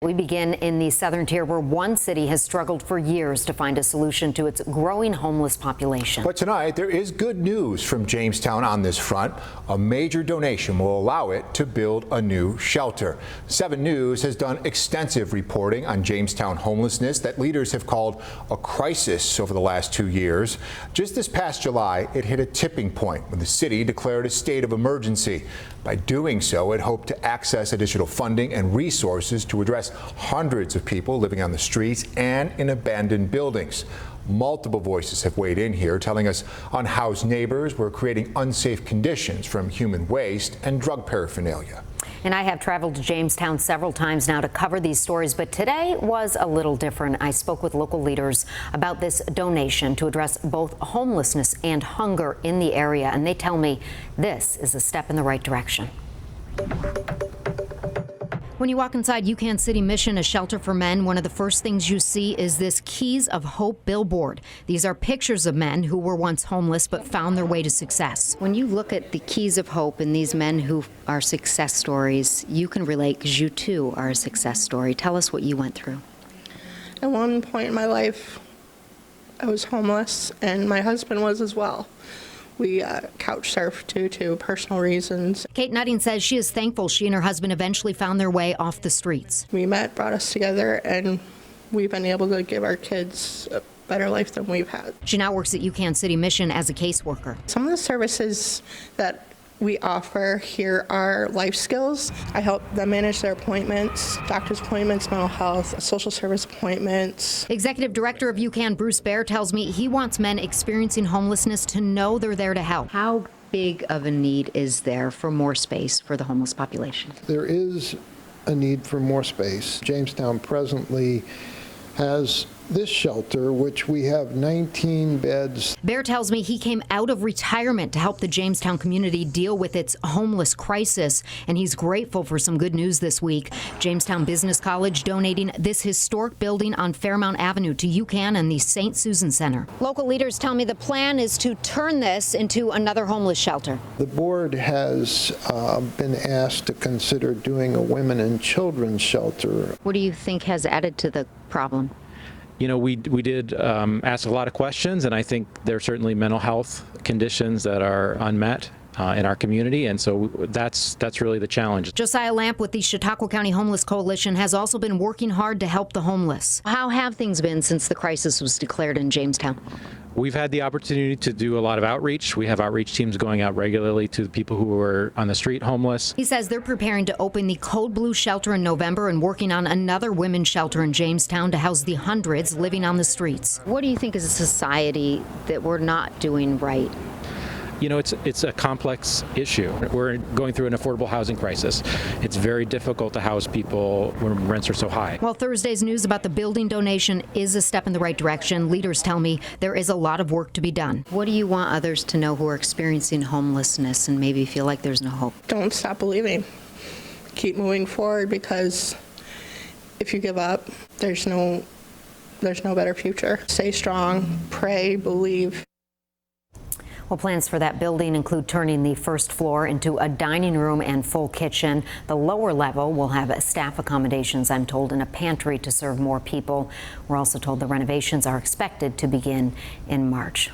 We begin in the southern tier, where one city has struggled for years to find a solution to its growing homeless population. But tonight, there is good news from Jamestown on this front. A major donation will allow it to build a new shelter. 7 News has done extensive reporting on Jamestown homelessness that leaders have called a crisis over the last 2 years. Just this past July, it hit a tipping point when the city declared a state of emergency. By doing so, it hoped to access additional funding and resources to address hundreds of people living on the streets and in abandoned buildings. Multiple voices have weighed in here, telling us unhoused neighbors were creating unsafe conditions from human waste and drug paraphernalia. And I have traveled to Jamestown several times now to cover these stories, but today was a little different. I spoke with local leaders about this donation to address both homelessness and hunger in the area, and they tell me this is a step in the right direction. When you walk inside UCAN City Mission, a shelter for men, one of the first things you see is this Keys of Hope billboard. These are pictures of men who were once homeless but found their way to success. When you look at the Keys of Hope and these men who are success stories, you can relate because you too are a success story. Tell us what you went through. At one point in my life, I was homeless, and my husband was as well. We couch surfed due to personal reasons. Kate Nutting says she is thankful she and her husband eventually found their way off the streets. We met, brought us together, and we've been able to give our kids a better life than we've had. She now works at UCAN City Mission as a caseworker. Some of the services that we offer here are life skills. I help them manage their appointments, doctor's appointments, mental health, social service appointments. Executive Director of UCAN, Bruce Baer, tells me he wants men experiencing homelessness to know they're there to help. How big of a need is there for more space for the homeless population? There is a need for more space. Jamestown presently has this shelter, which we have 19 beds. Baer tells me he came out of retirement to help the Jamestown community deal with its homeless crisis, and he's grateful for some good news this week. Jamestown Business College donating this historic building on Fairmount Avenue to UCAN and the St. Susan Center. Local leaders tell me the plan is to turn this into another homeless shelter. The board has been asked to consider doing a women and children's shelter. What do you think has added to the problem? You know, we did ask a lot of questions, and I think there are certainly mental health conditions that are unmet in our community, and so that's really the challenge. Josiah Lamp with the Chautauqua County Homeless Coalition has also been working hard to help the homeless. How have things been since the crisis was declared in Jamestown? We've had the opportunity to do a lot of outreach. We have outreach teams going out regularly to the people who are on the street homeless. He says they're preparing to open the Code Blue shelter in November and working on another women's shelter in Jamestown to house the hundreds living on the streets. What do you think is a society that we're not doing right? You know, it's a complex issue. We're going through an affordable housing crisis. It's very difficult to house people when rents are so high. While Thursday's news about the building donation is a step in the right direction, leaders tell me there is a lot of work to be done. What do you want others to know who are experiencing homelessness and maybe feel like there's no hope? Don't stop believing. Keep moving forward, because if you give up, there's no better future. Stay strong, pray, believe. Well, plans for that building include turning the first floor into a dining room and full kitchen. The lower level will have staff accommodations, I'm told, and a pantry to serve more people. We're also told the renovations are expected to begin in March.